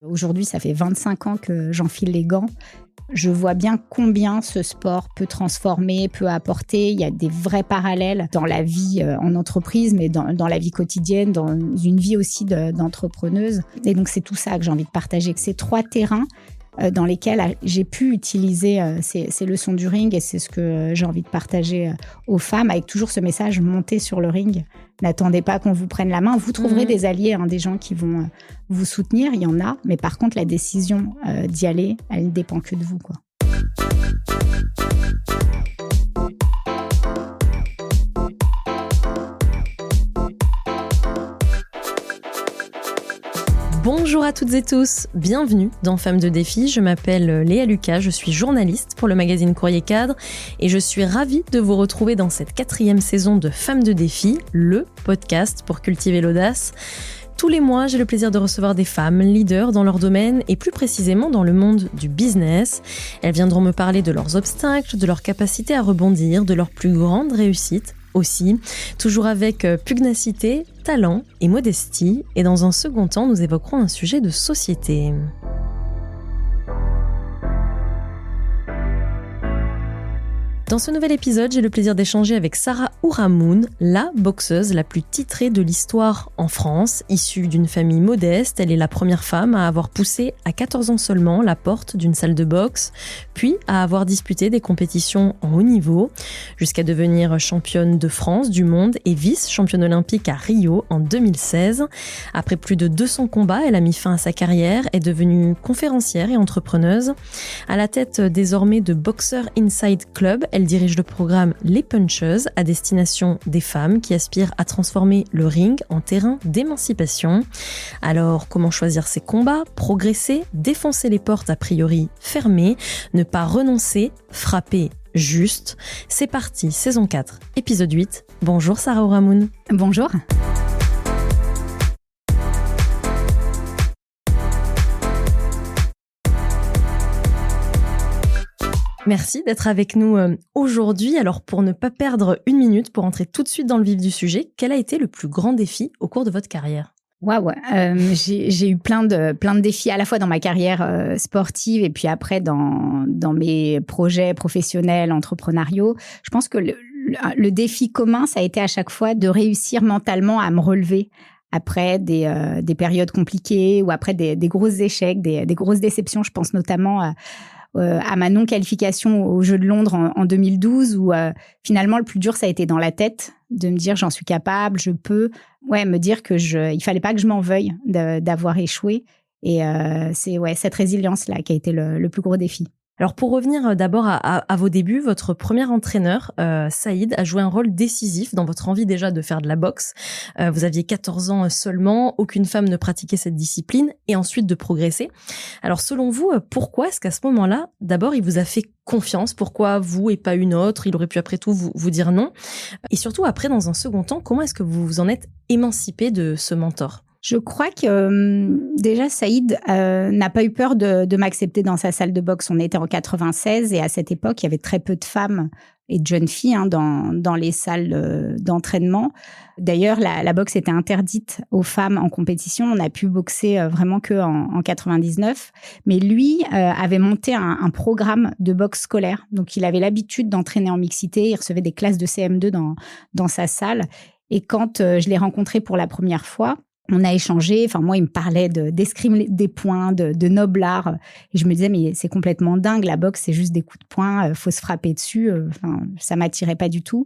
Aujourd'hui, ça fait 25 ans que j'enfile les gants. Je vois bien combien ce sport peut transformer, peut apporter. Il y a des vrais parallèles dans la vie en entreprise, mais dans la vie quotidienne, dans une vie aussi d'entrepreneuse. Et donc, c'est tout ça que j'ai envie de partager, que ces 3 terrains dans lesquels j'ai pu utiliser ces leçons du ring, et c'est ce que j'ai envie de partager aux femmes, avec toujours ce message: montez sur le ring, n'attendez pas qu'on vous prenne la main. Vous trouverez des alliés, des gens qui vont vous soutenir, il y en a, mais par contre la décision d'y aller, elle ne dépend que de vous, quoi. Bonjour à toutes et tous, bienvenue dans Femmes de défi. Je m'appelle Léa Lucas, je suis journaliste pour le magazine Courrier Cadre et je suis ravie de vous retrouver dans cette 4e saison de Femmes de défi, le podcast pour cultiver l'audace. Tous les mois, j'ai le plaisir de recevoir des femmes leaders dans leur domaine et plus précisément dans le monde du business. Elles viendront me parler de leurs obstacles, de leur capacité à rebondir, de leurs plus grandes réussites aussi, toujours avec pugnacité, talent et modestie. Et dans un second temps, nous évoquerons un sujet de société. Dans ce nouvel épisode, j'ai le plaisir d'échanger avec Sarah Ourahmoune, la boxeuse la plus titrée de l'histoire en France. Issue d'une famille modeste, elle est la première femme à avoir poussé à 14 ans seulement la porte d'une salle de boxe, puis à avoir disputé des compétitions en haut niveau, jusqu'à devenir championne de France, du monde et vice-championne olympique à Rio en 2016. Après plus de 200 combats, elle a mis fin à sa carrière, est devenue conférencière et entrepreneuse. À la tête désormais de Boxer Inside Club, elle dirige le programme Les Puncheuses à destination des femmes qui aspirent à transformer le ring en terrain d'émancipation. Alors, comment choisir ses combats, progresser, défoncer les portes a priori fermées, ne pas renoncer, frapper juste? C'est parti, saison 4, épisode 8. Bonjour Sarah Ourahmoune. Bonjour. Merci d'être avec nous aujourd'hui. Alors, pour ne pas perdre une minute, pour entrer tout de suite dans le vif du sujet, quel a été le plus grand défi au cours de votre carrière ? Waouh, j'ai eu plein de défis, à la fois dans ma carrière sportive et puis après dans mes projets professionnels, entrepreneuriaux. Je pense que le défi commun, ça a été à chaque fois de réussir mentalement à me relever après des périodes compliquées ou après des gros échecs, des grosses déceptions. Je pense notamment à ma non-qualification aux Jeux de Londres en 2012, où finalement le plus dur, ça a été dans la tête, de me dire j'en suis capable, je peux, me dire que il fallait pas que je m'en veuille d'avoir échoué. Et c'est cette résilience-là qui a été le plus gros défi. Alors pour revenir d'abord à vos débuts, votre premier entraîneur, Saïd, a joué un rôle décisif dans votre envie déjà de faire de la boxe. Vous aviez 14 ans seulement, aucune femme ne pratiquait cette discipline, et ensuite de progresser. Alors selon vous, pourquoi est-ce qu'à ce moment-là, d'abord il vous a fait confiance? Pourquoi vous et pas une autre? Il aurait pu après tout vous dire non. Et surtout après, dans un second temps, comment est-ce que vous vous en êtes émancipé de ce mentor? Je crois que déjà Saïd n'a pas eu peur de m'accepter dans sa salle de boxe. On était en 96 et à cette époque, il y avait très peu de femmes et de jeunes filles dans les salles d'entraînement. D'ailleurs, la boxe était interdite aux femmes en compétition. On a pu boxer vraiment que en 99. Mais lui avait monté un programme de boxe scolaire. Donc, il avait l'habitude d'entraîner en mixité. Il recevait des classes de CM2 dans sa salle. Et quand je l'ai rencontré pour la première fois, on a échangé. Enfin, moi, il me parlait d'escrime des poings, de noble art. Et je me disais, mais c'est complètement dingue. La boxe, c'est juste des coups de poing. Faut se frapper dessus. Enfin, ça m'attirait pas du tout.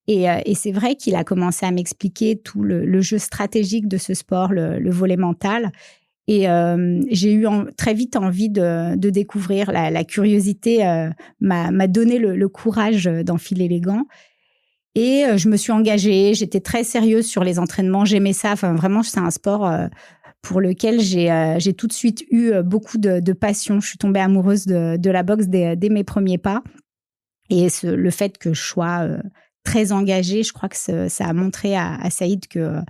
Et c'est vrai qu'il a commencé à m'expliquer tout le jeu stratégique de ce sport, le volet mental. Et j'ai eu très vite envie de découvrir. La curiosité m'a donné le courage d'enfiler les gants. Et je me suis engagée, j'étais très sérieuse sur les entraînements, j'aimais ça. Enfin, vraiment, c'est un sport pour lequel j'ai tout de suite eu beaucoup de passion. Je suis tombée amoureuse de la boxe dès mes premiers pas. Et le fait que je sois très engagée, je crois que ça a montré à Saïd que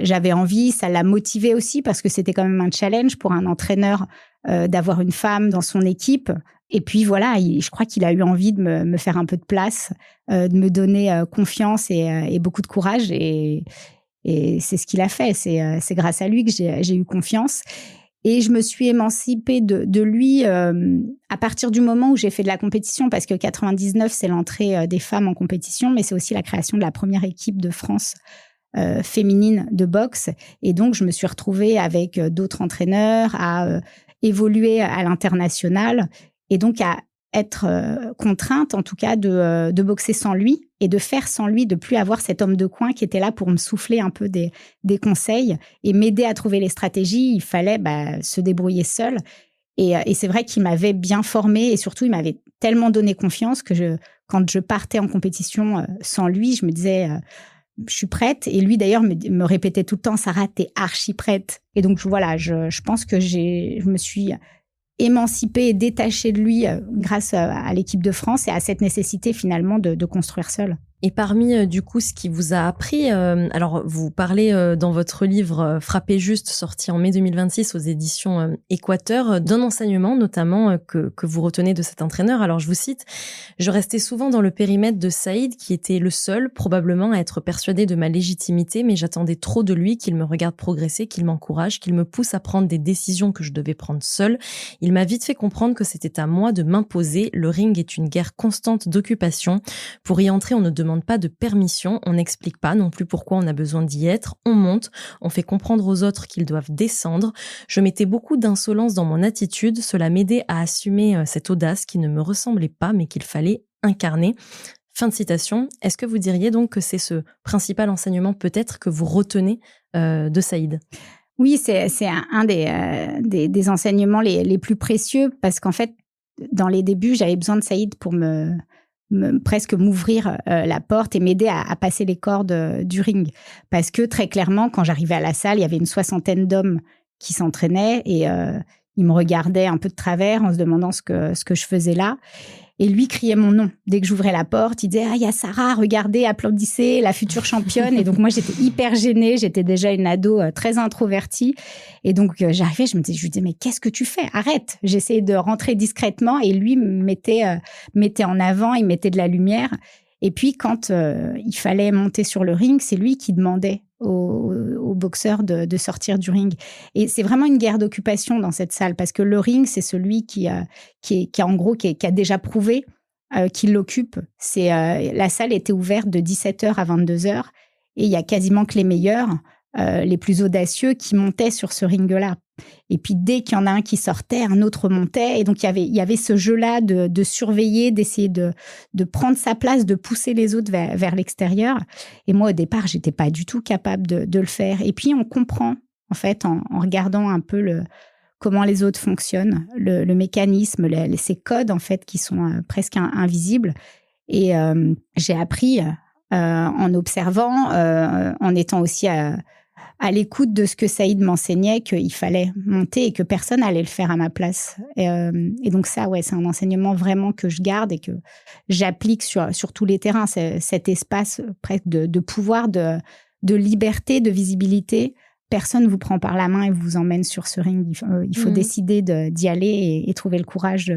j'avais envie. Ça l'a motivé aussi parce que c'était quand même un challenge pour un entraîneur d'avoir une femme dans son équipe. Et puis je crois qu'il a eu envie de me faire un peu de place, de me donner confiance et beaucoup de courage. Et c'est ce qu'il a fait. C'est grâce à lui que j'ai eu confiance. Et je me suis émancipée de lui à partir du moment où j'ai fait de la compétition, parce que 99, c'est l'entrée des femmes en compétition, mais c'est aussi la création de la première équipe de France féminine de boxe. Et donc, je me suis retrouvée avec d'autres entraîneurs à évoluer à l'international et donc à être contrainte, en tout cas, de boxer sans lui et de faire sans lui, de plus avoir cet homme de coin qui était là pour me souffler un peu des conseils et m'aider à trouver les stratégies. Il fallait se débrouiller seul. Et c'est vrai qu'il m'avait bien formée et surtout, il m'avait tellement donné confiance que quand je partais en compétition sans lui, je me disais... je suis prête. Et lui, d'ailleurs, me répétait tout le temps, Sarah, t'es archi prête. Et donc, voilà, je pense que je me suis émancipée et détachée de lui grâce à l'équipe de France et à cette nécessité, finalement, de construire seule. Et parmi, du coup, ce qui vous a appris, alors vous parlez dans votre livre Frapper juste, sorti en mai 2026 aux éditions Équateur, d'un enseignement notamment que vous retenez de cet entraîneur. Alors je vous cite, « Je restais souvent dans le périmètre de Saïd, qui était le seul, probablement, à être persuadé de ma légitimité, mais j'attendais trop de lui, qu'il me regarde progresser, qu'il m'encourage, qu'il me pousse à prendre des décisions que je devais prendre seule. Il m'a vite fait comprendre que c'était à moi de m'imposer. Le ring est une guerre constante d'occupation. Pour y entrer, on ne demande pas de permission, on n'explique pas non plus pourquoi on a besoin d'y être, on monte, on fait comprendre aux autres qu'ils doivent descendre. Je mettais beaucoup d'insolence dans mon attitude, cela m'aidait à assumer cette audace qui ne me ressemblait pas mais qu'il fallait incarner. » Fin de citation. Est-ce que vous diriez donc que c'est ce principal enseignement peut-être que vous retenez de Saïd ? Oui, c'est un des enseignements les plus précieux parce qu'en fait, dans les débuts, j'avais besoin de Saïd pour presque m'ouvrir la porte et m'aider à passer les cordes du ring. Parce que très clairement, quand j'arrivais à la salle, il y avait une 60aine d'hommes qui s'entraînaient et ils me regardaient un peu de travers en se demandant ce que je faisais là. Et lui criait mon nom. Dès que j'ouvrais la porte, il disait « Ah, il y a Sarah, regardez, applaudissez, la future championne ». Et donc, moi, j'étais hyper gênée. J'étais déjà une ado très introvertie. Et donc, j'arrivais, je lui disais « Mais qu'est-ce que tu fais ? Arrête !» J'essayais de rentrer discrètement et lui me mettait en avant, il mettait de la lumière. Et puis, quand il fallait monter sur le ring, c'est lui qui demandait aux boxeurs de sortir du ring. Et c'est vraiment une guerre d'occupation dans cette salle, parce que le ring, c'est celui qui a déjà prouvé qu'il l'occupe. La salle était ouverte de 17h à 22h, et il y a quasiment que les meilleurs, les plus audacieux, qui montaient sur ce ring-là. Et puis, dès qu'il y en a un qui sortait, un autre montait. Et donc, il y avait ce jeu-là de surveiller, d'essayer de prendre sa place, de pousser les autres vers l'extérieur. Et moi, au départ, j'étais pas du tout capable de le faire. Et puis, on comprend, en fait, en regardant un peu comment les autres fonctionnent, le mécanisme, ces codes, en fait, qui sont presque invisibles. Et j'ai appris en observant, en étant aussi à l'écoute de ce que Saïd m'enseignait, qu'il fallait monter et que personne allait le faire à ma place. Et donc ça, ouais, c'est un enseignement vraiment que je garde et que j'applique sur tous les terrains. C'est cet espace presque de pouvoir, de liberté, de visibilité. Personne ne vous prend par la main et vous emmène sur ce ring. Il faut décider d'y aller et trouver le courage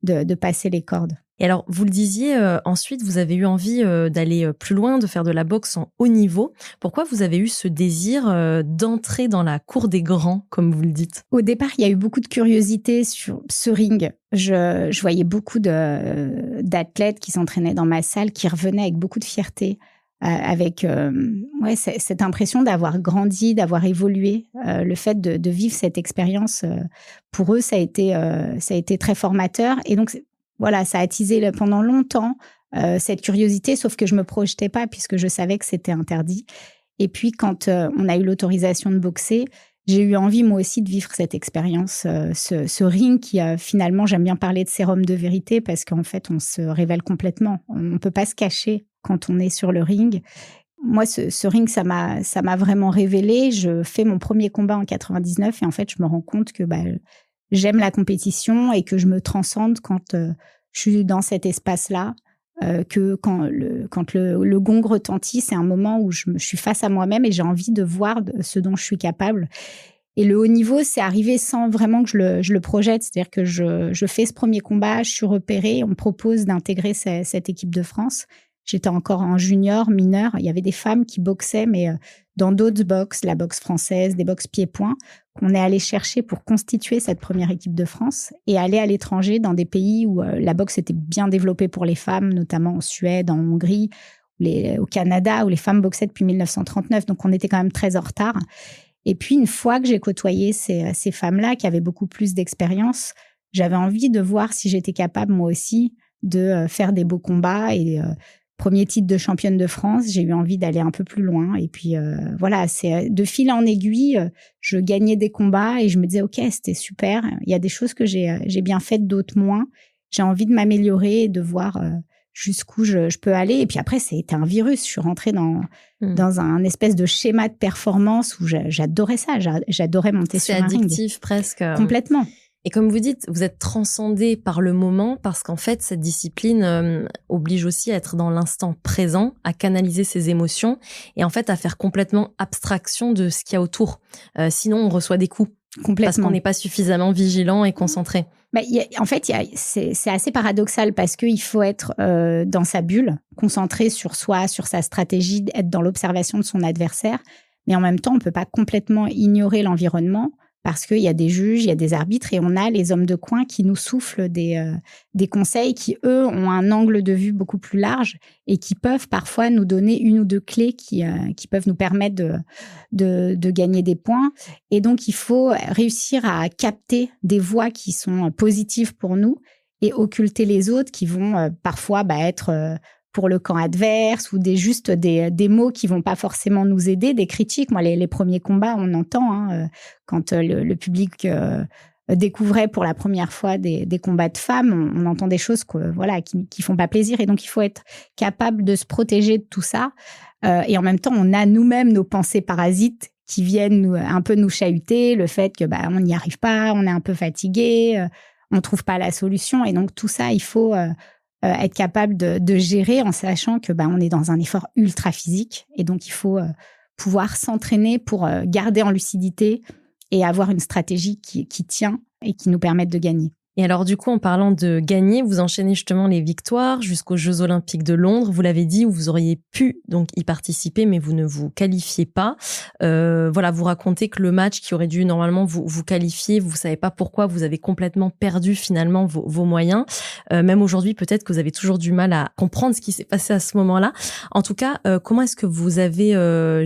de passer les cordes. Et alors, vous le disiez, ensuite, vous avez eu envie d'aller plus loin, de faire de la boxe en haut niveau. Pourquoi vous avez eu ce désir d'entrer dans la cour des grands, comme vous le dites ? Au départ, il y a eu beaucoup de curiosité sur ce ring. Je voyais beaucoup d'athlètes qui s'entraînaient dans ma salle, qui revenaient avec beaucoup de fierté, avec cette impression d'avoir grandi, d'avoir évolué. Le fait de vivre cette expérience, pour eux, ça a été très formateur. Et donc, voilà, ça a attisé pendant longtemps cette curiosité, sauf que je me projetais pas puisque je savais que c'était interdit. Et puis, quand on a eu l'autorisation de boxer, j'ai eu envie, moi aussi, de vivre cette expérience, ce ring qui, finalement, j'aime bien parler de sérum de vérité parce qu'en fait, on se révèle complètement. On ne peut pas se cacher quand on est sur le ring. Moi, ce ring, ça m'a vraiment révélée. Je fais mon premier combat en 99 et en fait, je me rends compte que j'aime la compétition et que je me transcende quand je suis dans cet espace-là, que quand le gong retentit, c'est un moment où je suis face à moi-même et j'ai envie de voir ce dont je suis capable. Et le haut niveau, c'est arrivé sans vraiment que je le projette. C'est-à-dire que je fais ce premier combat, je suis repérée, on me propose d'intégrer cette équipe de France. j'étais encore en junior, mineur, il y avait des femmes qui boxaient, mais dans d'autres boxes, la boxe française, des boxes pieds-poings, qu'on est allé chercher pour constituer cette première équipe de France et aller à l'étranger dans des pays où la boxe était bien développée pour les femmes, notamment en Suède, en Hongrie, au Canada, où les femmes boxaient depuis 1939. Donc, on était quand même très en retard. Et puis, une fois que j'ai côtoyé ces femmes-là qui avaient beaucoup plus d'expérience, j'avais envie de voir si j'étais capable, moi aussi, de faire des beaux combats. Et premier titre de championne de France, j'ai eu envie d'aller un peu plus loin. Et puis, voilà, c'est de fil en aiguille, je gagnais des combats et je me disais, OK, c'était super. Il y a des choses que j'ai bien faites, d'autres moins. J'ai envie de m'améliorer et de voir jusqu'où je peux aller. Et puis après, c'était un virus. Je suis rentrée dans un espèce de schéma de performance où j'adorais ça. J'adorais monter sur un ring. C'est addictif presque. Complètement. Et comme vous dites, vous êtes transcendé par le moment parce qu'en fait, cette discipline oblige aussi à être dans l'instant présent, à canaliser ses émotions et en fait à faire complètement abstraction de ce qu'il y a autour. Sinon, on reçoit des coups. Complètement. Parce qu'on n'est pas suffisamment vigilant et concentré. En fait, c'est assez paradoxal parce qu'il faut être dans sa bulle, concentré sur soi, sur sa stratégie, être dans l'observation de son adversaire. Mais en même temps, on ne peut pas complètement ignorer l'environnement parce qu'il y a des juges, il y a des arbitres et on a les hommes de coin qui nous soufflent des conseils qui, eux, ont un angle de vue beaucoup plus large et qui peuvent parfois nous donner une ou deux clés qui peuvent nous permettre de gagner des points. Et donc, il faut réussir à capter des voix qui sont positives pour nous et occulter les autres qui vont parfois être pour le camp adverse ou des mots qui vont pas forcément nous aider, des critiques. Moi, les premiers combats, on entend quand le public découvrait pour la première fois des combats de femmes, on entend des choses qui font pas plaisir. Et donc, il faut être capable de se protéger de tout ça. Et en même temps, on a nous-mêmes nos pensées parasites qui viennent un peu nous chahuter, le fait que on n'y arrive pas, on est un peu fatigué, on trouve pas la solution. Et donc, tout ça, il faut être capable de gérer en sachant que on est dans un effort ultra physique et donc il faut pouvoir s'entraîner pour garder en lucidité et avoir une stratégie qui tient et qui nous permette de gagner. Et alors du coup, en parlant de gagner, vous enchaînez justement les victoires jusqu'aux Jeux Olympiques de Londres. Vous l'avez dit, où vous auriez pu donc y participer, mais vous ne vous qualifiez pas. Vous racontez que le match qui aurait dû normalement vous qualifier, vous savez pas pourquoi, vous avez complètement perdu finalement vos moyens. Même aujourd'hui, peut-être que vous avez toujours du mal à comprendre ce qui s'est passé à ce moment-là. En tout cas, comment est-ce que vous avez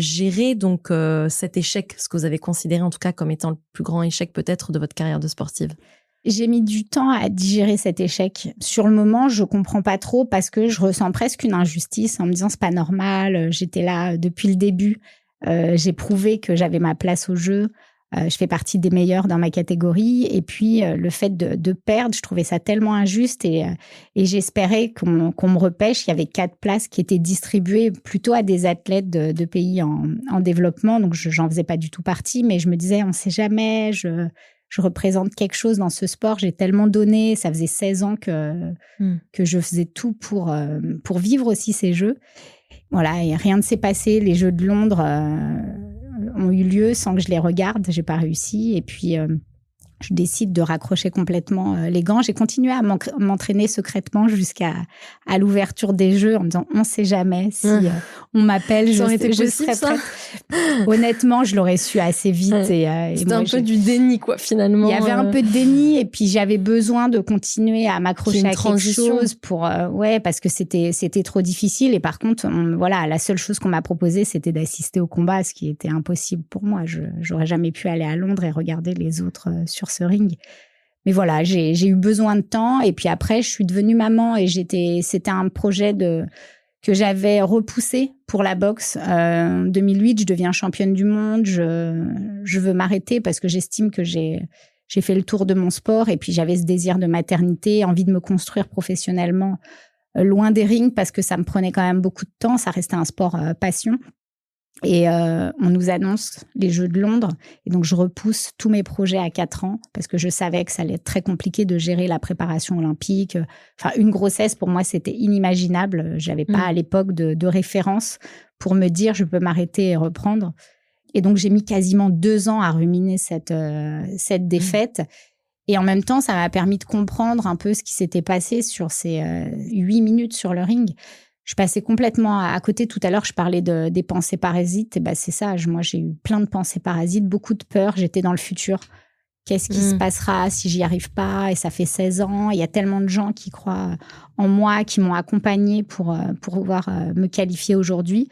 géré donc cet échec, ce que vous avez considéré en tout cas comme étant le plus grand échec peut-être de votre carrière de sportive? J'ai mis du temps à digérer cet échec. Sur le moment, je comprends pas trop parce que je ressens presque une injustice en me disant c'est pas normal. J'étais là depuis le début. J'ai prouvé que j'avais ma place au jeu. Je fais partie des meilleurs dans ma catégorie. Et puis, le fait de perdre, je trouvais ça tellement injuste et j'espérais qu'on me repêche. Il y avait 4 places qui étaient distribuées plutôt à des athlètes de pays en développement. Donc, j'en faisais pas du tout partie, mais je me disais, on sait jamais, je représente quelque chose dans ce sport. J'ai tellement donné. Ça faisait 16 ans que je faisais tout pour vivre aussi ces Jeux. Voilà, et rien ne s'est passé. Les Jeux de Londres ont eu lieu sans que je les regarde. J'ai pas réussi. Et puis, je décide de raccrocher complètement les gants. J'ai continué à m'entraîner secrètement jusqu'à l'ouverture des Jeux en me disant on sait jamais si on m'appelle, je serai prête. Honnêtement, je l'aurais su assez vite. C'était un peu du déni, quoi, finalement. Il y avait un peu de déni et puis j'avais besoin de continuer à m'accrocher à quelque chose parce que c'était trop difficile. Et par contre, la seule chose qu'on m'a proposée, c'était d'assister au combat, ce qui était impossible pour moi. J'aurais jamais pu aller à Londres et regarder les autres sur ce ring. Mais voilà, j'ai eu besoin de temps. Et puis après, je suis devenue maman et c'était un projet que j'avais repoussé pour la boxe. En 2008, je deviens championne du monde. Je veux m'arrêter parce que j'estime que j'ai fait le tour de mon sport. Et puis, j'avais ce désir de maternité, envie de me construire professionnellement loin des rings parce que ça me prenait quand même beaucoup de temps. Ça restait un sport passion. Et on nous annonce les Jeux de Londres. Et donc, je repousse tous mes projets à 4 ans parce que je savais que ça allait être très compliqué de gérer la préparation olympique. Enfin, une grossesse, pour moi, c'était inimaginable. J'avais pas à l'époque de référence pour me dire je peux m'arrêter et reprendre. Et donc, j'ai mis quasiment 2 ans à ruminer cette défaite. Et en même temps, ça m'a permis de comprendre un peu ce qui s'était passé sur ces 8 minutes sur le ring. Je passais complètement à côté. Tout à l'heure, je parlais des pensées parasites. Et ben, c'est ça. Moi, j'ai eu plein de pensées parasites, beaucoup de peur. J'étais dans le futur. Qu'est-ce qui se passera si j'y arrive pas? Et ça fait 16 ans. Il y a tellement de gens qui croient en moi, qui m'ont accompagnée pour pouvoir me qualifier aujourd'hui.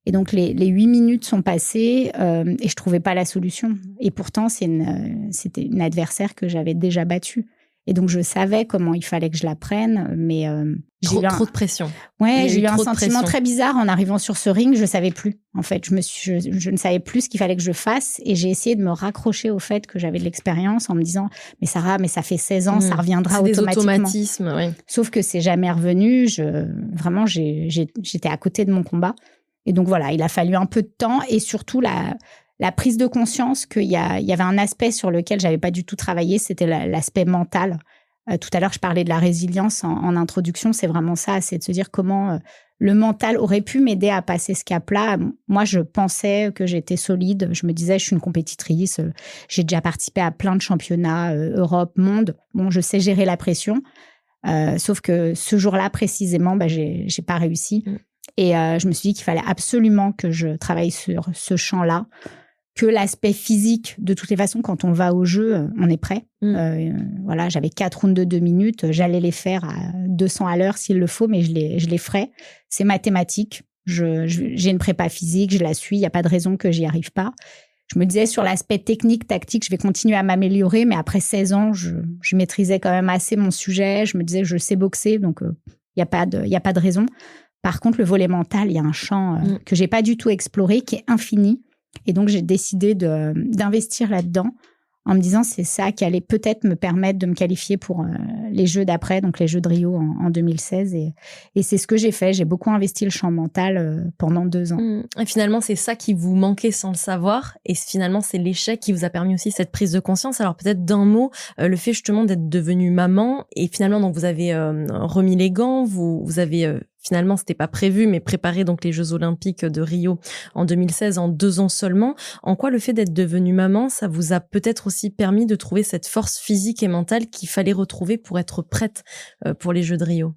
Et donc, les 8 minutes sont passées et je trouvais pas la solution. Et pourtant, c'était une adversaire que j'avais déjà battue. Et donc, je savais comment il fallait que je la prenne, mais trop de pression. Ouais, j'ai eu un sentiment très bizarre en arrivant sur ce ring. Je savais plus. En fait, je ne savais plus ce qu'il fallait que je fasse, et j'ai essayé de me raccrocher au fait que j'avais de l'expérience en me disant, mais Sarah, mais ça fait 16 ans, ça reviendra automatiquement. C'est des automatismes, oui. Sauf que c'est jamais revenu. Vraiment, j'étais à côté de mon combat. Et donc voilà, il a fallu un peu de temps et surtout la prise de conscience qu'il y avait un aspect sur lequel j'avais pas du tout travaillé, c'était l'aspect mental. Tout à l'heure, je parlais de la résilience en introduction, c'est vraiment ça, c'est de se dire comment le mental aurait pu m'aider à passer ce cap-là. Moi, je pensais que j'étais solide, je me disais, je suis une compétitrice, j'ai déjà participé à plein de championnats, Europe, monde, bon, je sais gérer la pression, sauf que ce jour-là, précisément, j'ai pas réussi. Et je me suis dit qu'il fallait absolument que je travaille sur ce champ-là, que l'aspect physique, de toutes les façons, quand on va au jeu, on est prêt. Voilà, j'avais 4 rounds de 2 minutes, j'allais les faire à 200 à l'heure s'il le faut, mais je les ferai. C'est mathématique, j'ai une prépa physique, je la suis, il n'y a pas de raison que j'y arrive pas. Je me disais, sur l'aspect technique, tactique, je vais continuer à m'améliorer, mais après 16 ans, je maîtrisais quand même assez mon sujet. Je me disais, je sais boxer, donc il n'y a pas de raison. Par contre, le volet mental, il y a un champ que j'ai pas du tout exploré, qui est infini. Et donc, j'ai décidé d'investir là-dedans en me disant c'est ça qui allait peut-être me permettre de me qualifier pour les Jeux d'après, donc les Jeux de Rio en 2016. Et c'est ce que j'ai fait. J'ai beaucoup investi le champ mental pendant 2 ans. Et finalement, c'est ça qui vous manquait sans le savoir. Et finalement, c'est l'échec qui vous a permis aussi cette prise de conscience. Alors peut-être d'un mot, le fait justement d'être devenue maman. Et finalement, donc vous avez remis les gants, vous avez... Finalement, c'était pas prévu, mais préparé donc les Jeux Olympiques de Rio en 2016, en 2 ans seulement. En quoi le fait d'être devenue maman, ça vous a peut-être aussi permis de trouver cette force physique et mentale qu'il fallait retrouver pour être prête pour les Jeux de Rio?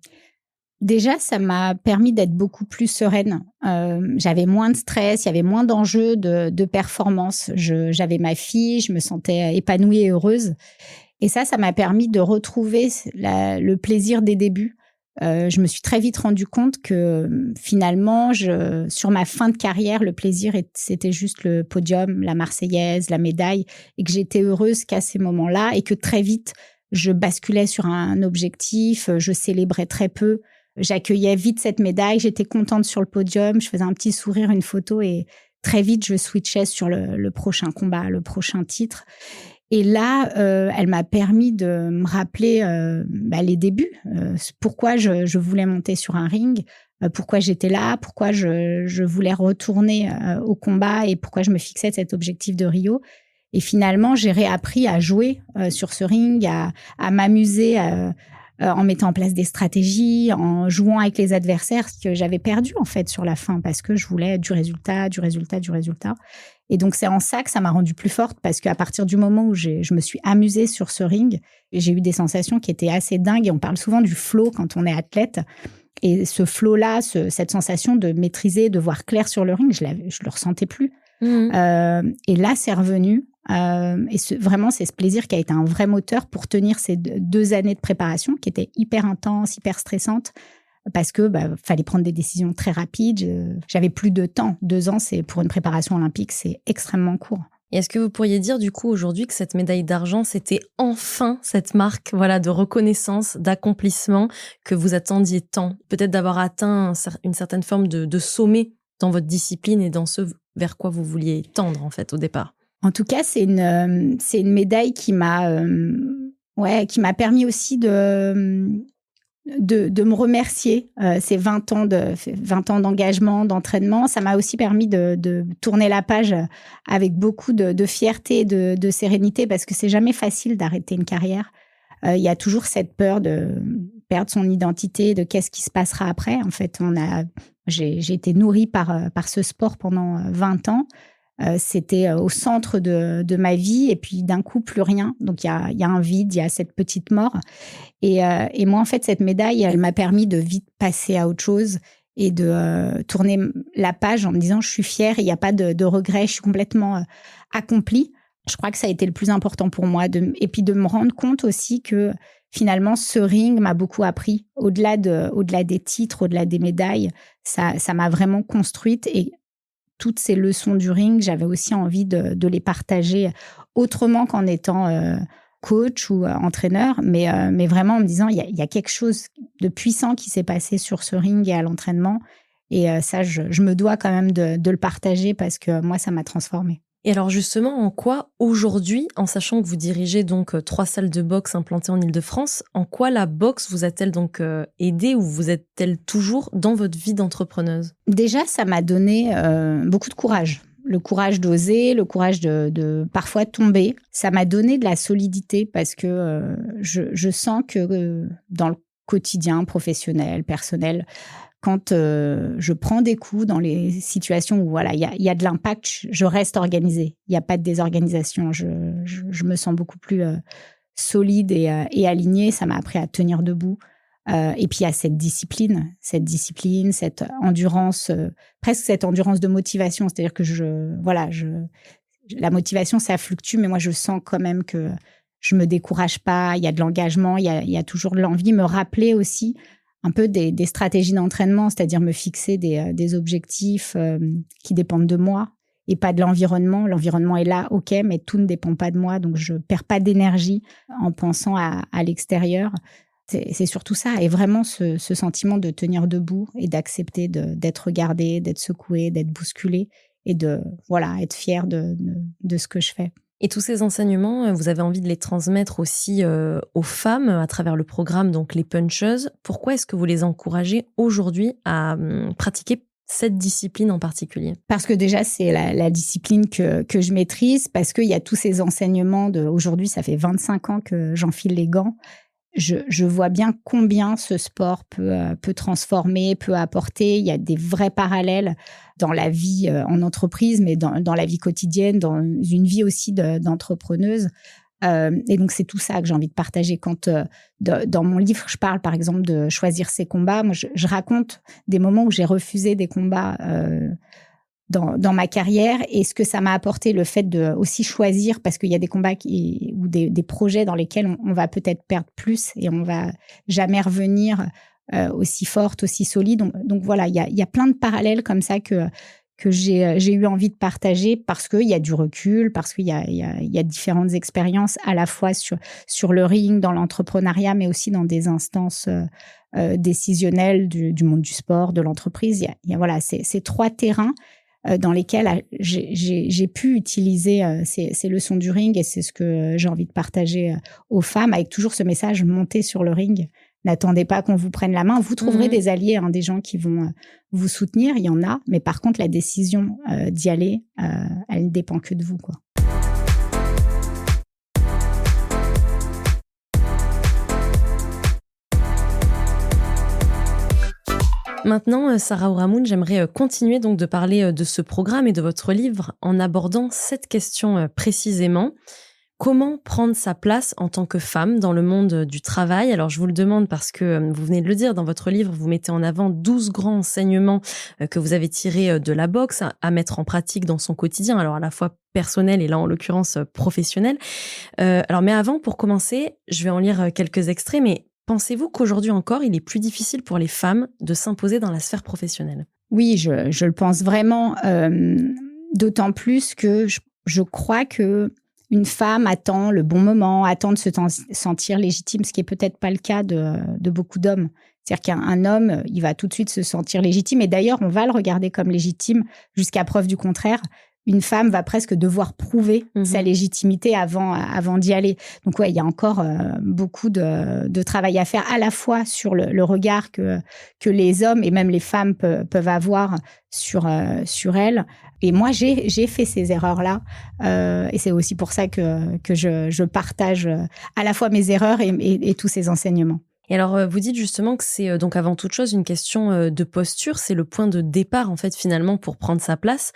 Déjà, ça m'a permis d'être beaucoup plus sereine. J'avais moins de stress, il y avait moins d'enjeux de performance. J'avais ma fille, je me sentais épanouie et heureuse. Et ça m'a permis de retrouver le plaisir des débuts. Je me suis très vite rendu compte que finalement, sur ma fin de carrière, le plaisir, c'était juste le podium, la Marseillaise, la médaille, et que j'étais heureuse qu'à ces moments-là, et que très vite, je basculais sur un objectif, je célébrais très peu, j'accueillais vite cette médaille, j'étais contente sur le podium, je faisais un petit sourire, une photo, et très vite, je switchais sur le prochain combat, le prochain titre. Et là, elle m'a permis de me rappeler les débuts, pourquoi je voulais monter sur un ring, pourquoi j'étais là, pourquoi je voulais retourner au combat et pourquoi je me fixais cet objectif de Rio. Et finalement, j'ai réappris à jouer sur ce ring, à m'amuser en mettant en place des stratégies, en jouant avec les adversaires, ce que j'avais perdu en fait sur la fin parce que je voulais du résultat. Et donc, c'est en ça que ça m'a rendue plus forte parce qu'à partir du moment où je me suis amusée sur ce ring, j'ai eu des sensations qui étaient assez dingues. Et on parle souvent du flow quand on est athlète. Et ce flow-là, cette sensation de maîtriser, de voir clair sur le ring, je le ressentais plus. Et là, c'est revenu. Et vraiment, c'est ce plaisir qui a été un vrai moteur pour tenir ces 2 années de préparation qui étaient hyper intenses, hyper stressantes. Parce que fallait prendre des décisions très rapides. J'avais plus de temps. 2 ans, pour une préparation olympique, c'est extrêmement court. Et est-ce que vous pourriez dire du coup aujourd'hui que cette médaille d'argent, c'était enfin cette marque de reconnaissance, d'accomplissement que vous attendiez tant? Peut-être d'avoir atteint une certaine forme de sommet dans votre discipline et dans ce vers quoi vous vouliez tendre en fait au départ. En tout cas, c'est une médaille qui m'a permis aussi de me remercier ces 20 ans d'engagement, d'entraînement. Ça m'a aussi permis de tourner la page avec beaucoup de fierté et de sérénité parce que c'est jamais facile d'arrêter une carrière. Il y a toujours cette peur de perdre son identité, de qu'est-ce qui se passera après. En fait, j'ai été nourrie par ce sport pendant 20 ans. C'était au centre de ma vie et puis d'un coup plus rien. Donc il y a un vide, il y a cette petite mort. Et moi en fait cette médaille, elle m'a permis de vite passer à autre chose et de tourner la page en me disant je suis fière, il n'y a pas de regret, je suis complètement accomplie. Je crois que ça a été le plus important pour moi. Et puis de me rendre compte aussi que finalement, ce ring m'a beaucoup appris. Au-delà des titres, au-delà des médailles, ça m'a vraiment construite. Et toutes ces leçons du ring, j'avais aussi envie de les partager autrement qu'en étant coach ou entraîneur, mais vraiment en me disant, il y a quelque chose de puissant qui s'est passé sur ce ring et à l'entraînement. Et ça, je me dois quand même de le partager parce que moi, ça m'a transformée. Et alors justement, en quoi aujourd'hui, en sachant que vous dirigez donc 3 salles de boxe implantées en Île-de-France, en quoi la boxe vous a-t-elle donc aidé ou vous êtes-elle toujours dans votre vie d'entrepreneuse ? Déjà, ça m'a donné beaucoup de courage. Le courage d'oser, le courage de parfois tomber. Ça m'a donné de la solidité parce que je sens que dans le quotidien professionnel, personnel, quand je prends des coups dans les situations où voilà, il y a de l'impact, je reste organisée. Il n'y a pas de désorganisation. Je me sens beaucoup plus solide et alignée. Ça m'a appris à tenir debout. Et puis il y a cette discipline, cette endurance, presque cette endurance de motivation. C'est-à-dire que la motivation, ça fluctue, mais moi je sens quand même que je me décourage pas. Il y a de l'engagement, il y a toujours de l'envie. Me rappeler aussi un peu des stratégies d'entraînement, c'est-à-dire me fixer des objectifs qui dépendent de moi et pas de l'environnement. L'environnement est là, ok, mais tout ne dépend pas de moi, donc je perds pas d'énergie en pensant à l'extérieur. C'est surtout ça, et vraiment ce sentiment de tenir debout et d'accepter d'être regardé, d'être secoué, d'être bousculé et de être fier de ce que je fais. Et tous ces enseignements, vous avez envie de les transmettre aussi aux femmes à travers le programme, donc les puncheuses. Pourquoi est-ce que vous les encouragez aujourd'hui à pratiquer cette discipline en particulier ? Parce que déjà, c'est la discipline que je maîtrise, parce qu'il y a tous ces enseignements aujourd'hui, ça fait 25 ans que j'enfile les gants. Je vois bien combien ce sport peut transformer, peut apporter. Il y a des vrais parallèles dans la vie en entreprise, mais dans la vie quotidienne, dans une vie aussi d'entrepreneuse. Et donc, c'est tout ça que j'ai envie de partager. Quand dans mon livre, je parle par exemple de choisir ses combats. Moi, je raconte des moments où j'ai refusé des combats dans ma carrière, et ce que ça m'a apporté, le fait de aussi choisir, parce qu'il y a des combats ou des projets dans lesquels on va peut-être perdre plus et on va jamais revenir aussi forte, aussi solide. Donc voilà, il y a plein de parallèles comme ça que j'ai eu envie de partager, parce qu'il y a du recul, parce qu'il y a différentes expériences à la fois sur le ring, dans l'entrepreneuriat, mais aussi dans des instances décisionnelles du monde du sport, de l'entreprise. Il y a voilà, ces 3 terrains dans lesquels j'ai pu utiliser ces leçons du ring, et c'est ce que j'ai envie de partager aux femmes, avec toujours ce message: montez sur le ring, n'attendez pas qu'on vous prenne la main, vous trouverez des alliés, des gens qui vont vous soutenir, il y en a, mais par contre la décision d'y aller, elle ne dépend que de vous, quoi. Maintenant, Sarah Ourahmoune, j'aimerais continuer donc de parler de ce programme et de votre livre en abordant cette question précisément. Comment prendre sa place en tant que femme dans le monde du travail ? Alors, je vous le demande parce que vous venez de le dire, dans votre livre, vous mettez en avant 12 grands enseignements que vous avez tirés de la boxe à mettre en pratique dans son quotidien, alors à la fois personnel et là, en l'occurrence, professionnel. Mais avant, pour commencer, je vais en lire quelques extraits, mais pensez-vous qu'aujourd'hui encore, il est plus difficile pour les femmes de s'imposer dans la sphère professionnelle ? Oui, je le pense vraiment, d'autant plus que je crois que une femme attend le bon moment, attend de se sentir légitime, ce qui est peut-être pas le cas de beaucoup d'hommes. C'est-à-dire qu'un homme, il va tout de suite se sentir légitime, et d'ailleurs, on va le regarder comme légitime jusqu'à preuve du contraire. Une femme va presque devoir prouver sa légitimité avant d'y aller. Donc ouais, il y a encore beaucoup de travail à faire, à la fois sur le regard que les hommes et même les femmes peuvent avoir sur elles. Et moi, j'ai fait ces erreurs-là, et c'est aussi pour ça que je partage à la fois mes erreurs et tous ces enseignements. Et alors, vous dites justement que c'est donc avant toute chose une question de posture, c'est le point de départ en fait finalement pour prendre sa place.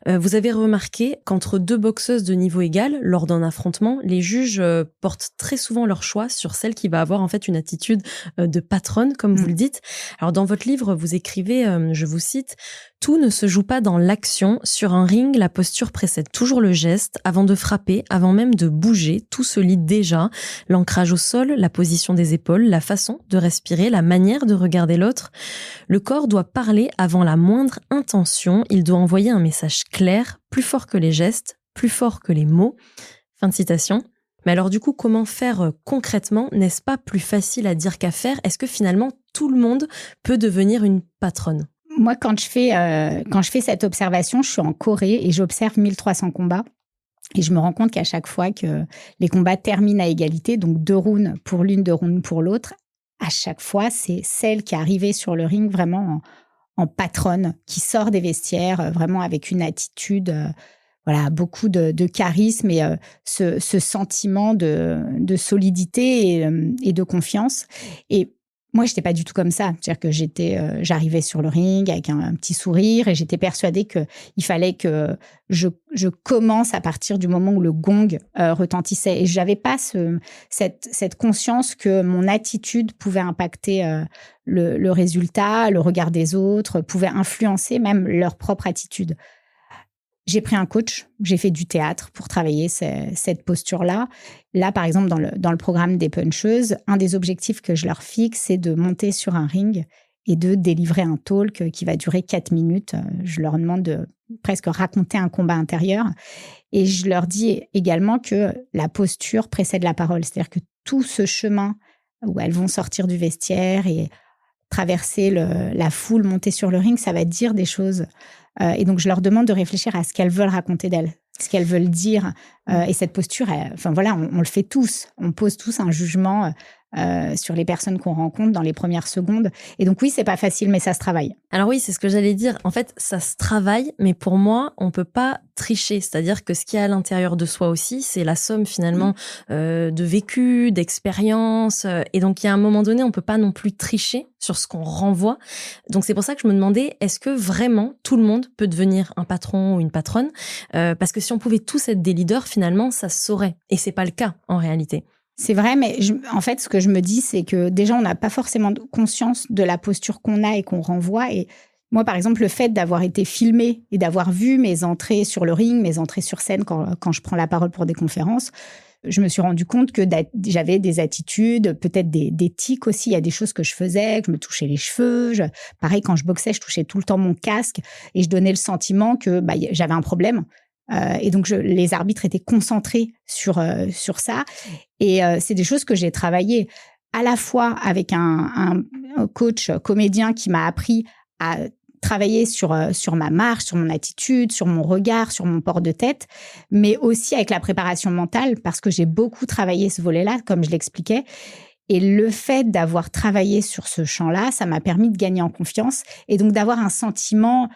Vous avez remarqué qu'entre deux boxeuses de niveau égal, lors d'un affrontement, les juges portent très souvent leur choix sur celle qui va avoir en fait une attitude de patronne, comme vous le dites. Alors dans votre livre, vous écrivez, je vous cite, « Tout ne se joue pas dans l'action. Sur un ring, la posture précède toujours le geste. Avant de frapper, avant même de bouger, tout se lit déjà. L'ancrage au sol, la position des épaules, la façon de respirer, la manière de regarder l'autre. Le corps doit parler avant la moindre intention. Il doit envoyer un message clair, plus fort que les gestes, plus fort que les mots. » Fin de citation. Mais alors du coup, comment faire concrètement? N'est-ce pas plus facile à dire qu'à faire? Est-ce que finalement, tout le monde peut devenir une patronne? Moi, quand je fais cette observation, je suis en Corée et j'observe 1300 combats. Et je me rends compte qu'à chaque fois que les combats terminent à égalité, donc 2 rounds pour l'une, 2 rounds pour l'autre, à chaque fois, c'est celle qui est arrivée sur le ring vraiment en patronne, qui sort des vestiaires vraiment avec une attitude, voilà, beaucoup de charisme et ce sentiment de solidité et de confiance. Et moi, j'étais pas du tout comme ça. C'est-à-dire que j'arrivais sur le ring avec un petit sourire et j'étais persuadée que il fallait que je commence à partir du moment où le gong retentissait. Et j'avais pas cette conscience que mon attitude pouvait impacter le résultat, le regard des autres, pouvait influencer même leur propre attitude. J'ai pris un coach, j'ai fait du théâtre pour travailler cette posture-là. Là, par exemple, dans le programme des puncheuses, un des objectifs que je leur fixe, c'est de monter sur un ring et de délivrer un talk qui va durer 4 minutes. Je leur demande de presque raconter un combat intérieur. Et je leur dis également que la posture précède la parole. C'est-à-dire que tout ce chemin où elles vont sortir du vestiaire et traverser la foule, monter sur le ring, ça va dire des choses. Et donc, je leur demande de réfléchir à ce qu'elles veulent raconter d'elles, ce qu'elles veulent dire. Et cette posture, enfin voilà, on le fait tous. On pose tous un jugement sur les personnes qu'on rencontre dans les premières secondes. Et donc oui, c'est pas facile, mais ça se travaille. Alors oui, c'est ce que j'allais dire. En fait, ça se travaille, mais pour moi, on peut pas tricher. C'est-à-dire que ce qu'il y a à l'intérieur de soi aussi, c'est la somme finalement de vécu, d'expérience. Et donc, il y a un moment donné, on peut pas non plus tricher sur ce qu'on renvoie. Donc, c'est pour ça que je me demandais, est-ce que vraiment tout le monde peut devenir un patron ou une patronne? Parce que si on pouvait tous être des leaders, finalement, ça se saurait. Et c'est pas le cas en réalité. C'est vrai, mais en fait, ce que je me dis, c'est que déjà, on n'a pas forcément conscience de la posture qu'on a et qu'on renvoie. Et moi, par exemple, le fait d'avoir été filmée et d'avoir vu mes entrées sur le ring, mes entrées sur scène quand je prends la parole pour des conférences, je me suis rendu compte que j'avais des attitudes, peut-être des tics aussi. Il y a des choses que je faisais, que je me touchais les cheveux. Pareil, quand je boxais, je touchais tout le temps mon casque et je donnais le sentiment que j'avais un problème. Et donc, les arbitres étaient concentrés sur ça. Et c'est des choses que j'ai travaillées à la fois avec un coach comédien qui m'a appris à travailler sur ma marche, sur mon attitude, sur mon regard, sur mon port de tête, mais aussi avec la préparation mentale, parce que j'ai beaucoup travaillé ce volet-là, comme je l'expliquais. Et le fait d'avoir travaillé sur ce champ-là, ça m'a permis de gagner en confiance et donc d'avoir un sentiment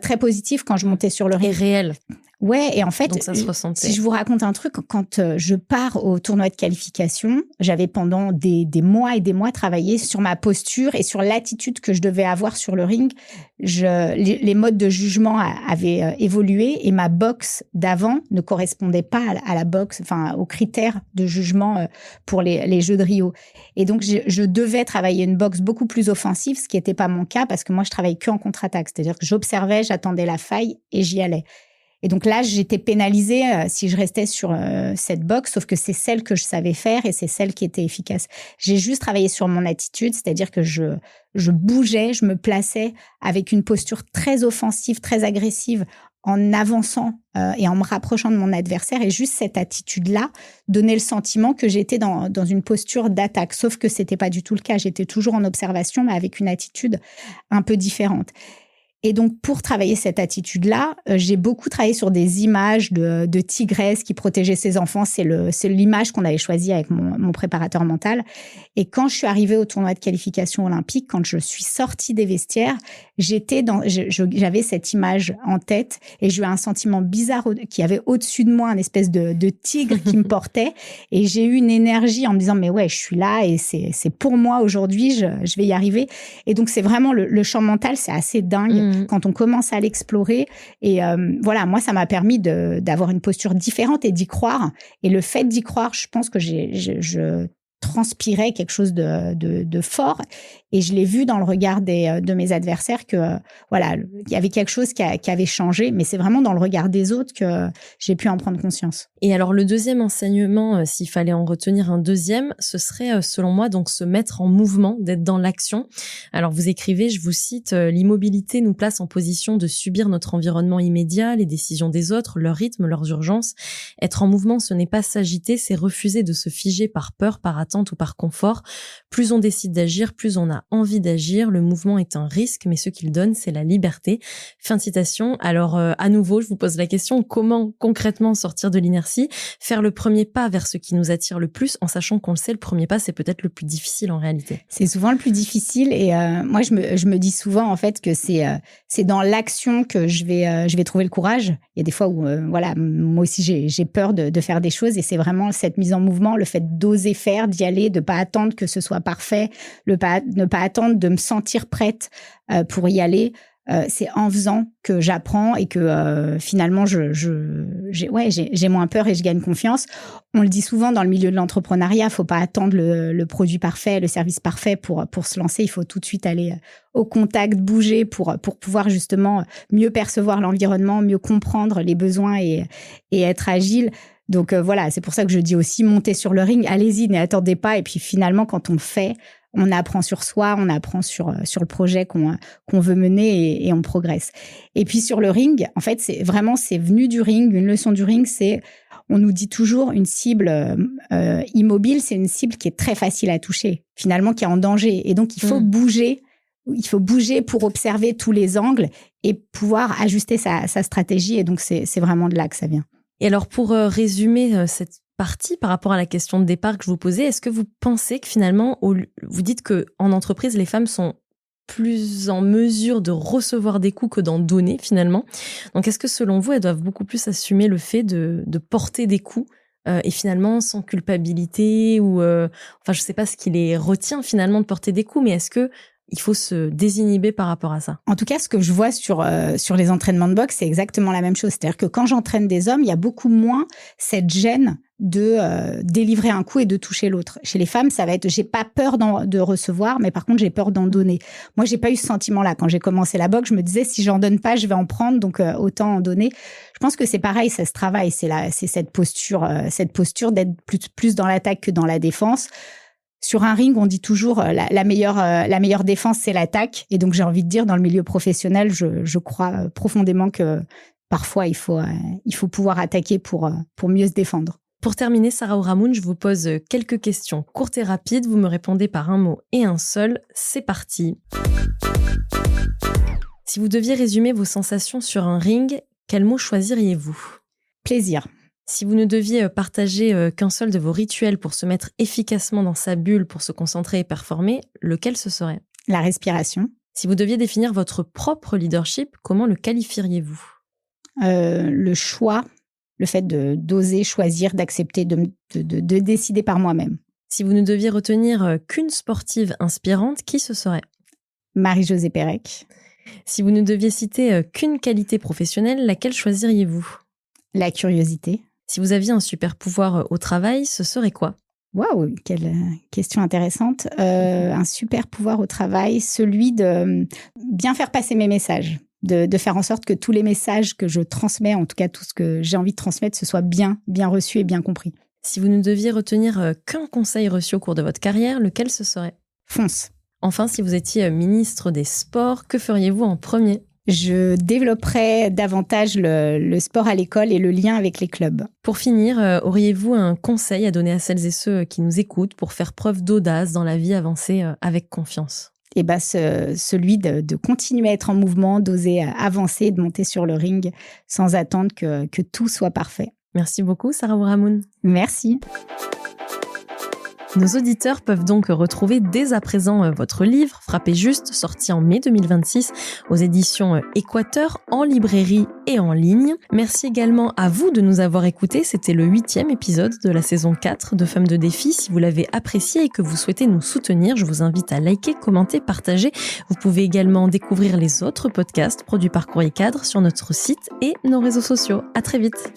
très positif quand je montais sur le ring. Et réel. Ouais, et en fait, donc ça se ressentait. Si je vous raconte un truc, quand je pars au tournoi de qualification, j'avais pendant des mois et des mois travaillé sur ma posture et sur l'attitude que je devais avoir sur le ring. Les modes de jugement avaient évolué et ma boxe d'avant ne correspondait pas à la boxe, enfin aux critères de jugement pour les Jeux de Rio. Et donc, je devais travailler une boxe beaucoup plus offensive, ce qui n'était pas mon cas parce que moi, je travaillais que en contre-attaque. C'est-à-dire que j'observais, j'attendais la faille et j'y allais. Et donc là, j'étais pénalisée si je restais sur cette boxe, sauf que c'est celle que je savais faire et c'est celle qui était efficace. J'ai juste travaillé sur mon attitude, c'est-à-dire que je bougeais, je me plaçais avec une posture très offensive, très agressive, en avançant et en me rapprochant de mon adversaire. Et juste cette attitude-là donnait le sentiment que j'étais dans une posture d'attaque. Sauf que c'était pas du tout le cas. J'étais toujours en observation, mais avec une attitude un peu différente. Et donc, pour travailler cette attitude-là, j'ai beaucoup travaillé sur des images de tigresse qui protégeait ses enfants. C'est l'image qu'on avait choisie avec mon préparateur mental. Et quand je suis arrivée au tournoi de qualification olympique, quand je suis sortie des vestiaires, j'avais cette image en tête et j'ai eu un sentiment bizarre qui avait au-dessus de moi un espèce de tigre qui me portait. Et j'ai eu une énergie en me disant, mais ouais, je suis là et c'est pour moi aujourd'hui, je vais y arriver. Et donc, c'est vraiment le champ mental, c'est assez dingue. Quand on commence à l'explorer. Et voilà, moi, ça m'a permis d'avoir une posture différente et d'y croire. Et le fait d'y croire, je pense que je transpirais quelque chose de fort. Et je l'ai vu dans le regard de mes adversaires que, voilà, il y avait quelque chose qui avait changé. Mais c'est vraiment dans le regard des autres que j'ai pu en prendre conscience. Et alors, le deuxième enseignement, s'il fallait en retenir un deuxième, ce serait, selon moi, donc se mettre en mouvement, d'être dans l'action. Alors, vous écrivez, je vous cite, « L'immobilité nous place en position de subir notre environnement immédiat, les décisions des autres, leur rythme, leurs urgences. Être en mouvement, ce n'est pas s'agiter, c'est refuser de se figer par peur, par attente ou par confort. Plus on décide d'agir, plus on a envie d'agir. Le mouvement est un risque, mais ce qu'il donne, c'est la liberté. » Fin de citation. Alors, à nouveau, je vous pose la question, comment concrètement sortir de l'inertie, faire le premier pas vers ce qui nous attire le plus, en sachant qu'on le sait, le premier pas, c'est peut-être le plus difficile en réalité. C'est souvent le plus difficile et moi, je me dis souvent en fait que c'est dans l'action que je vais trouver le courage. Il y a des fois où, voilà, moi aussi, j'ai peur de faire des choses et c'est vraiment cette mise en mouvement, le fait d'oser faire, d'y aller, de pas attendre que ce soit parfait, ne pas attendre de me sentir prête pour y aller. C'est en faisant que j'apprends et que finalement j'ai moins peur et je gagne confiance. On le dit souvent dans le milieu de l'entrepreneuriat, faut pas attendre le produit parfait, le service parfait pour se lancer. Il faut tout de suite aller au contact, bouger pour pouvoir justement mieux percevoir l'environnement, mieux comprendre les besoins et être agile. Donc voilà, c'est pour ça que je dis aussi monter sur le ring, allez-y, n'attendez pas. Et puis finalement, quand on le fait, on apprend sur soi, on apprend sur le projet qu'on veut mener et on progresse. Et puis sur le ring, en fait, c'est venu du ring. Une leçon du ring, on nous dit toujours une cible immobile, c'est une cible qui est très facile à toucher, finalement qui est en danger. Et donc il faut bouger. Il faut bouger pour observer tous les angles et pouvoir ajuster sa stratégie. Et donc c'est vraiment de là que ça vient. Et alors pour résumer cette partie par rapport à la question de départ que je vous posais, est-ce que vous pensez que finalement, vous dites qu'en entreprise, les femmes sont plus en mesure de recevoir des coups que d'en donner finalement. Donc est-ce que selon vous, elles doivent beaucoup plus assumer le fait de porter des coups et finalement sans culpabilité ou enfin je sais pas ce qui les retient finalement de porter des coups, mais est-ce que il faut se désinhiber par rapport à ça? En tout cas, ce que je vois sur les entraînements de boxe, c'est exactement la même chose. C'est-à-dire que quand j'entraîne des hommes, il y a beaucoup moins cette gêne de délivrer un coup et de toucher l'autre. Chez les femmes, ça va être, j'ai pas peur de recevoir, mais par contre, j'ai peur d'en donner. Moi, j'ai pas eu ce sentiment-là. Quand j'ai commencé la boxe, je me disais, si j'en donne pas, je vais en prendre, donc autant en donner. Je pense que c'est pareil, ça se travaille. C'est cette posture d'être plus dans l'attaque que dans la défense. Sur un ring, on dit toujours la meilleure défense, c'est l'attaque. Et donc, j'ai envie de dire, dans le milieu professionnel, je crois profondément que parfois, il faut pouvoir attaquer pour mieux se défendre. Pour terminer, Sarah Ourahmoune, je vous pose quelques questions courtes et rapides. Vous me répondez par un mot et un seul. C'est parti. Si vous deviez résumer vos sensations sur un ring, quel mot choisiriez-vous? Plaisir. Si vous ne deviez partager qu'un seul de vos rituels pour se mettre efficacement dans sa bulle, pour se concentrer et performer, lequel ce serait? La respiration. Si vous deviez définir votre propre leadership, comment le qualifieriez-vous? Le choix, le fait d'oser choisir, d'accepter, de décider par moi-même. Si vous ne deviez retenir qu'une sportive inspirante, qui ce serait? Marie-Josée Pérec. Si vous ne deviez citer qu'une qualité professionnelle, laquelle choisiriez-vous? La curiosité. Si vous aviez un super pouvoir au travail, ce serait quoi? Waouh, quelle question intéressante. Un super pouvoir au travail, celui de bien faire passer mes messages, de faire en sorte que tous les messages que je transmets, en tout cas tout ce que j'ai envie de transmettre, ce soit bien reçu et bien compris. Si vous ne deviez retenir qu'un conseil reçu au cours de votre carrière, lequel ce serait? Fonce. Enfin, si vous étiez ministre des Sports, que feriez-vous en premier? Je développerais davantage le sport à l'école et le lien avec les clubs. Pour finir, auriez-vous un conseil à donner à celles et ceux qui nous écoutent pour faire preuve d'audace dans la vie, avancer avec confiance? celui de continuer à être en mouvement, d'oser avancer, de monter sur le ring sans attendre que tout soit parfait. Merci beaucoup, Sarah Ourahmoune. Merci. Nos auditeurs peuvent donc retrouver dès à présent votre livre, Frappez juste, sorti en mai 2026 aux éditions Équateur, en librairie et en ligne. Merci également à vous de nous avoir écoutés. C'était le 8e épisode de la saison 4 de Femmes de Défi. Si vous l'avez apprécié et que vous souhaitez nous soutenir, je vous invite à liker, commenter, partager. Vous pouvez également découvrir les autres podcasts produits par Courrier Cadre sur notre site et nos réseaux sociaux. À très vite.